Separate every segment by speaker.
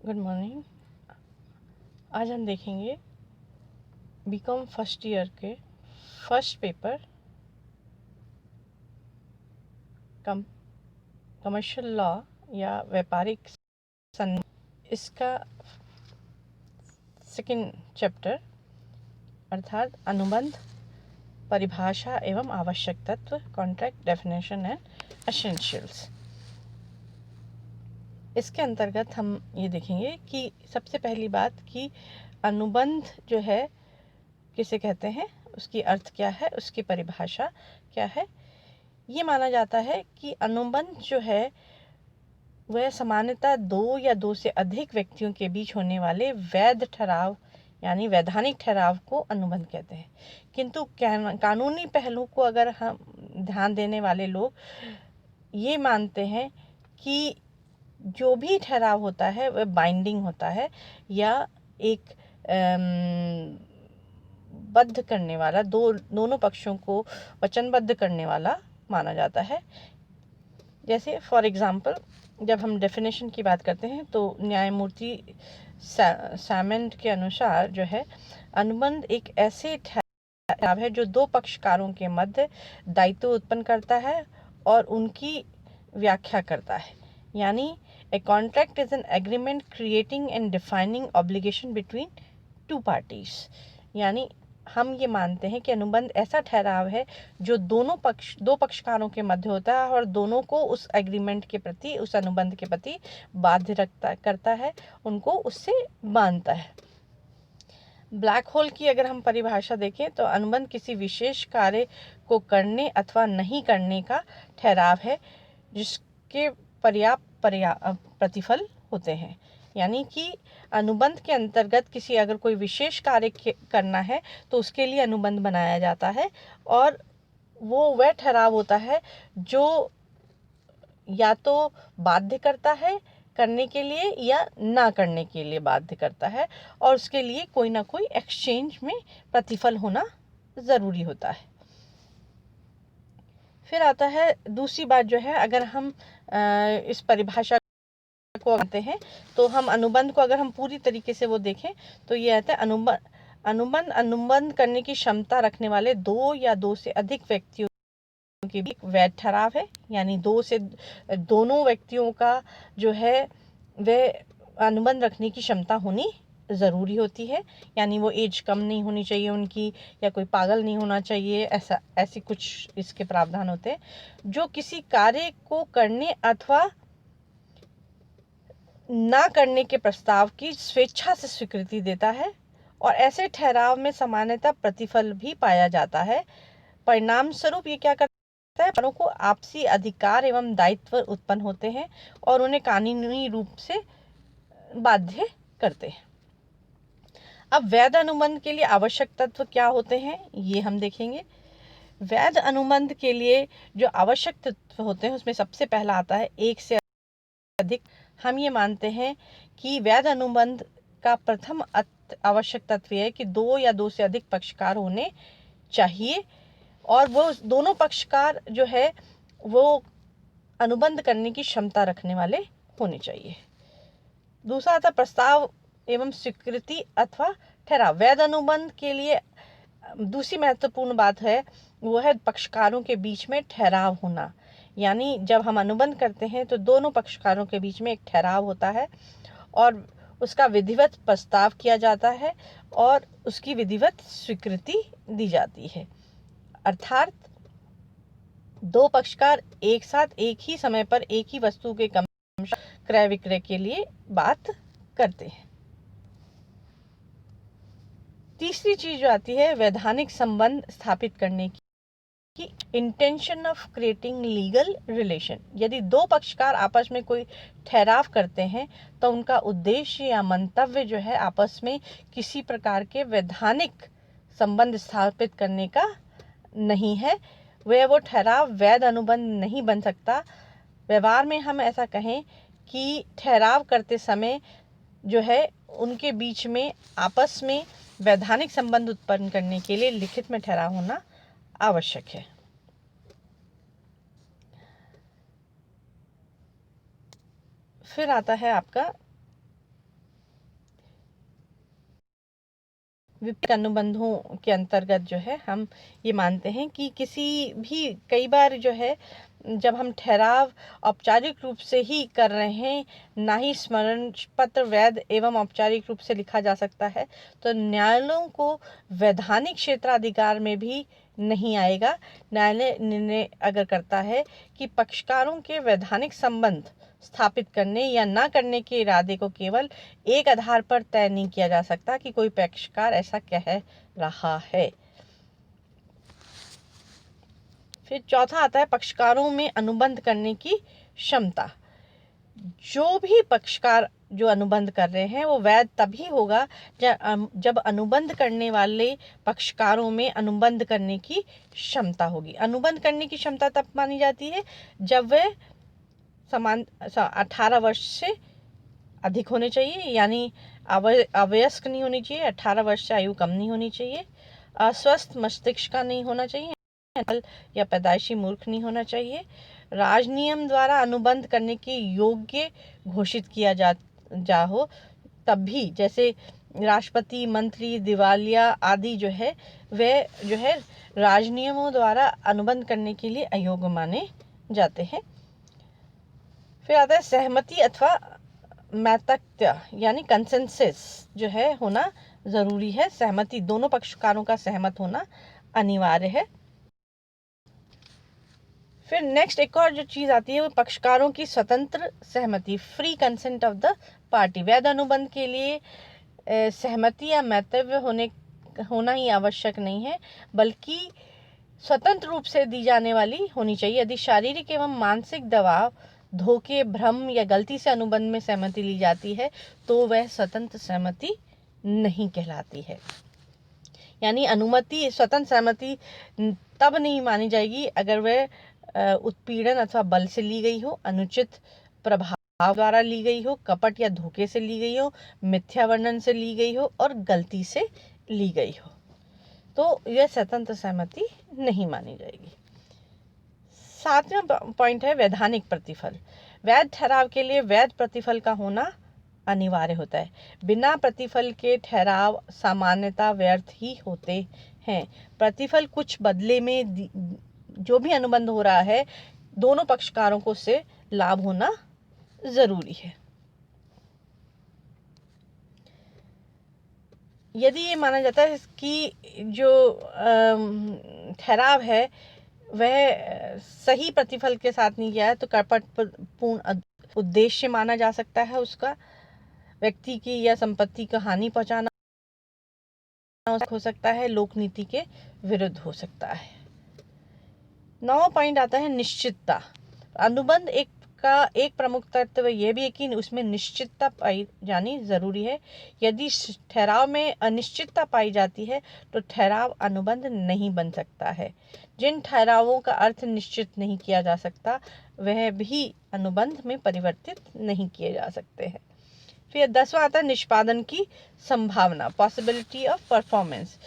Speaker 1: Good morning. आज हम देखेंगे बीकॉम फर्स्ट ईयर के फर्स्ट पेपर कमर्शियल लॉ या व्यापारिक इसका सेकंड चैप्टर अर्थात अनुबंध, परिभाषा एवं आवश्यक तत्व, कॉन्ट्रैक्ट डेफिनेशन एंड एसेंशियल्स। इसके अंतर्गत हम ये देखेंगे कि सबसे पहली बात कि अनुबंध जो है किसे कहते हैं, उसकी अर्थ क्या है, उसकी परिभाषा क्या है। ये माना जाता है कि अनुबंध जो है वह सामान्यतः दो या दो से अधिक व्यक्तियों के बीच होने वाले वैध ठहराव यानी वैधानिक ठहराव को अनुबंध कहते हैं। किंतु कानूनी पहलू को अगर हम ध्यान देने वाले लोग ये मानते हैं कि जो भी ठहराव होता है वह बाइंडिंग होता है या एक बद्ध करने वाला, दोनों पक्षों को वचनबद्ध करने वाला माना जाता है। जैसे फॉर एग्जांपल जब हम डेफिनेशन की बात करते हैं तो न्यायमूर्ति सैमंड के अनुसार जो है अनुबंध एक ऐसे ठहराव है जो दो पक्षकारों के मध्य दायित्व उत्पन्न करता है और उनकी व्याख्या करता है। यानी a contract is an agreement creating and defining obligation between two parties. यानी हम ये मानते हैं कि अनुबंध ऐसा ठहराव है जो दो पक्षकारों के मध्य होता है और दोनों को उस एग्रीमेंट के प्रति, उस अनुबंध के प्रति बाध्य करता है, उनको उससे बांधता है। ब्लैक होल की अगर हम परिभाषा देखें तो अनुबंध किसी विशेष कार्य को करने अथवा नहीं करने का ठहराव है जिसके पर्याप्त प्रतिफल होते हैं। यानी कि अनुबंध के अंतर्गत किसी अगर कोई विशेष कार्य करना है तो उसके लिए अनुबंध बनाया जाता है और वो वह ठहराव होता है जो या तो बाध्य करता है करने के लिए या ना करने के लिए बाध्य करता है और उसके लिए कोई ना कोई एक्सचेंज में प्रतिफल होना ज़रूरी होता है। फिर आता है दूसरी बात जो है, अगर हम इस परिभाषा को आते हैं तो हम अनुबंध को अगर हम पूरी तरीके से वो देखें तो ये आता है अनुबंध करने की क्षमता रखने वाले दो या दो से अधिक व्यक्तियों के बीच वैध ठहराव है। यानी दोनों व्यक्तियों का जो है वह अनुबंध रखने की क्षमता होनी ज़रूरी होती है। यानी वो एज कम नहीं होनी चाहिए उनकी, या कोई पागल नहीं होना चाहिए, ऐसी कुछ इसके प्रावधान होते हैं। जो किसी कार्य को करने अथवा ना करने के प्रस्ताव की स्वेच्छा से स्वीकृति देता है और ऐसे ठहराव में सामान्यतः प्रतिफल भी पाया जाता है। परिणाम स्वरूप ये क्या करता है, परों को आपसी अधिकार एवं दायित्व उत्पन्न होते हैं और उन्हें कानूनी रूप से बाध्य करते हैं। अब वैध अनुबंध के लिए आवश्यक तत्व क्या होते हैं ये हम देखेंगे। वैध अनुबंध के लिए जो आवश्यक तत्व होते हैं उसमें सबसे पहला आता है एक से अधिक। हम ये मानते हैं कि वैध अनुबंध का प्रथम आवश्यक तत्व है कि दो या दो से अधिक पक्षकार होने चाहिए और वो दोनों पक्षकार जो है वो अनुबंध करने की क्षमता रखने वाले होने चाहिए। दूसरा आता प्रस्ताव एवं स्वीकृति अथवा ठहराव। वैध अनुबंध के लिए दूसरी महत्वपूर्ण बात है वो है पक्षकारों के बीच में ठहराव होना। यानी जब हम अनुबंध करते हैं तो दोनों पक्षकारों के बीच में एक ठहराव होता है और उसका विधिवत प्रस्ताव किया जाता है और उसकी विधिवत स्वीकृति दी जाती है। अर्थात दो पक्षकार एक साथ एक ही समय पर एक ही वस्तु के क्रय विक्रय के लिए बात करते हैं। तीसरी चीज जो आती है वैधानिक संबंध स्थापित करने की intention of creating legal relation. यदि दो पक्षकार आपस में कोई ठहराव करते हैं तो उनका उद्देश्य या मंतव्य जो है आपस में किसी प्रकार के वैधानिक संबंध स्थापित करने का नहीं है। वो ठहराव वैध अनुबंध नहीं बन सकता। व्यवहार में हम ऐसा कहें कि ठहराव करते समय जो है उनके बीच में आपस में वैधानिक संबंध उत्पन्न करने के लिए लिखित में ठहराव होना आवश्यक है। फिर आता है आपका विपरीत अनुबंधों के अंतर्गत जो है हम ये मानते हैं कि किसी भी कई बार जो है जब हम ठहराव औपचारिक रूप से ही कर रहे हैं, ना ही स्मरण पत्र वैध एवं औपचारिक रूप से लिखा जा सकता है, तो न्यायालयों को वैधानिक क्षेत्राधिकार में भी नहीं आएगा। न्यायालय निर्णय अगर करता है कि पक्षकारों के वैधानिक संबंध स्थापित करने या ना करने के इरादे को केवल एक आधार पर तय नहीं किया जा सकता कि कोई पक्षकार ऐसा कह रहा है। फिर चौथा आता है पक्षकारों में अनुबंध करने की क्षमता। जो भी पक्षकार जो अनुबंध कर रहे हैं वो वैध तभी होगा जब अनुबंध करने वाले पक्षकारों में अनुबंध करने की क्षमता होगी। अनुबंध करने की क्षमता तब मानी जाती है जब वे 18 वर्ष से अधिक होने चाहिए, यानी अवयस्क नहीं होनी चाहिए, 18 वर्ष से आयु कम नहीं होनी चाहिए, अस्वस्थ मस्तिष्क का नहीं होना चाहिए या पैदाइशी मूर्ख नहीं होना चाहिए, राजनियम द्वारा अनुबंध करने के योग्य घोषित किया जा हो तब भी, जैसे राष्ट्रपति, मंत्री, दिवालिया आदि जो है वे जो है राजनियमों द्वारा अनुबंध करने के लिए अयोग्य माने जाते हैं। फिर आता है सहमति अथवा मैतक्त्य यानी कंसेंसस जो है होना जरूरी है। सहमति, दोनों पक्षकारों का सहमत होना अनिवार्य है। फिर नेक्स्ट एक और जो चीज आती है वो पक्षकारों की स्वतंत्र सहमति, free consent of the party. वैध अनुबंध के लिए सहमति या मैतव्य होना ही आवश्यक नहीं है, बल्कि स्वतंत्र रूप से दी जाने वाली होनी चाहिए। यदि शारीरिक एवं मानसिक दबाव, धोखे, भ्रम या गलती से अनुबंध में सहमति ली जाती है तो वह स्वतंत्र सहमति नहीं कहलाती है। यानी अनुमति, स्वतंत्र सहमति तब नहीं मानी जाएगी अगर वह उत्पीड़न अथवा बल से ली गई हो, अनुचित प्रभाव द्वारा ली गई हो, कपट या धोखे से ली गई हो, मिथ्या वर्णन से ली गई हो और गलती से ली गई हो, तो यह स्वतंत्र सहमति नहीं मानी जाएगी। 7वां पॉइंट है वैधानिक प्रतिफल। वैध ठहराव के लिए वैध प्रतिफल का होना अनिवार्य होता है। बिना प्रतिफल के ठहराव सामान्यतः व्यर्थ ही होते हैं। प्रतिफल कुछ बदले में जो भी अनुबंध हो रहा है दोनों पक्षकारों को से लाभ होना जरूरी है। यदि ये माना जाता है कि जो ठहराव है वह सही प्रतिफल के साथ नहीं गया है तो कपटपूर्ण उद्देश्य माना जा सकता है, उसका व्यक्ति की या संपत्ति को हानि पहुंचाना हो सकता है, लोक नीति के विरुद्ध हो सकता है। 9वां पॉइंट आता है निश्चितता। अनुबंध का एक प्रमुख तत्व यह भी है कि उसमें निश्चितता पाई जानी जरूरी है। यदि ठहराव में अनिश्चितता पाई जाती है तो ठहराव अनुबंध नहीं बन सकता है। जिन ठहरावों का अर्थ निश्चित नहीं किया जा सकता वह भी अनुबंध में परिवर्तित नहीं किए जा सकते हैं। फिर 10वां आता है निष्पादन की संभावना, पॉसिबिलिटी ऑफ परफॉर्मेंस।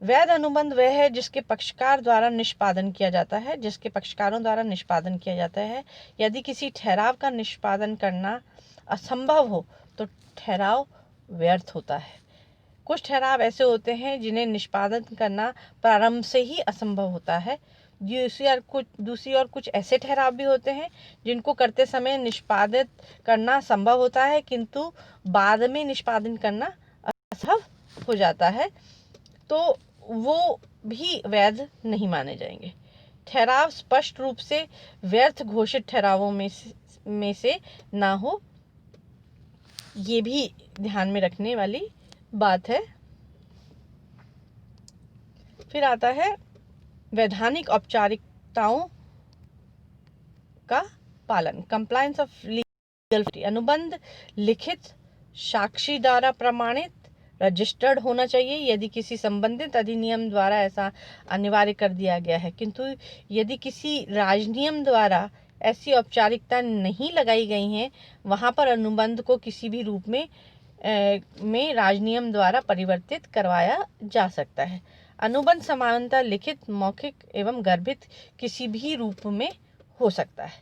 Speaker 1: वैध अनुबंध वह है जिसके पक्षकार द्वारा निष्पादन किया जाता है, जिसके पक्षकारों द्वारा निष्पादन किया जाता है। यदि किसी ठहराव का निष्पादन करना असंभव हो तो ठहराव व्यर्थ होता है। कुछ ठहराव ऐसे होते हैं जिन्हें निष्पादन करना प्रारंभ से ही असंभव होता है। दूसरी ओर कुछ ऐसे ठहराव भी होते हैं जिनको करते समय निष्पादित करना संभव होता है किंतु बाद में निष्पादन करना असंभव हो जाता है, तो वो भी वैध नहीं माने जाएंगे। ठहराव स्पष्ट रूप से व्यर्थ घोषित ठहरावों में से ना हो, ये भी ध्यान में रखने वाली बात है। फिर आता है वैधानिक औपचारिकताओं का पालन, कंप्लायंस ऑफ लीगल। अनुबंध लिखित, साक्षी द्वारा प्रमाणित, रजिस्टर्ड होना चाहिए यदि किसी संबंधित अधिनियम द्वारा ऐसा अनिवार्य कर दिया गया है, किंतु यदि किसी राजनियम द्वारा ऐसी औपचारिकता नहीं लगाई गई हैं वहां पर अनुबंध को किसी भी रूप में राजनियम द्वारा परिवर्तित करवाया जा सकता है। अनुबंध सामान्यतः लिखित, मौखिक एवं गर्भित किसी भी रूप में हो सकता है।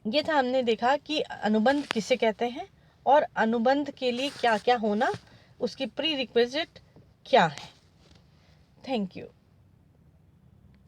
Speaker 1: ये था, हमने देखा कि अनुबंध किसे कहते हैं और अनुबंध के लिए क्या क्या होना उसकी प्री रिक्विजिट क्या है। Thank you.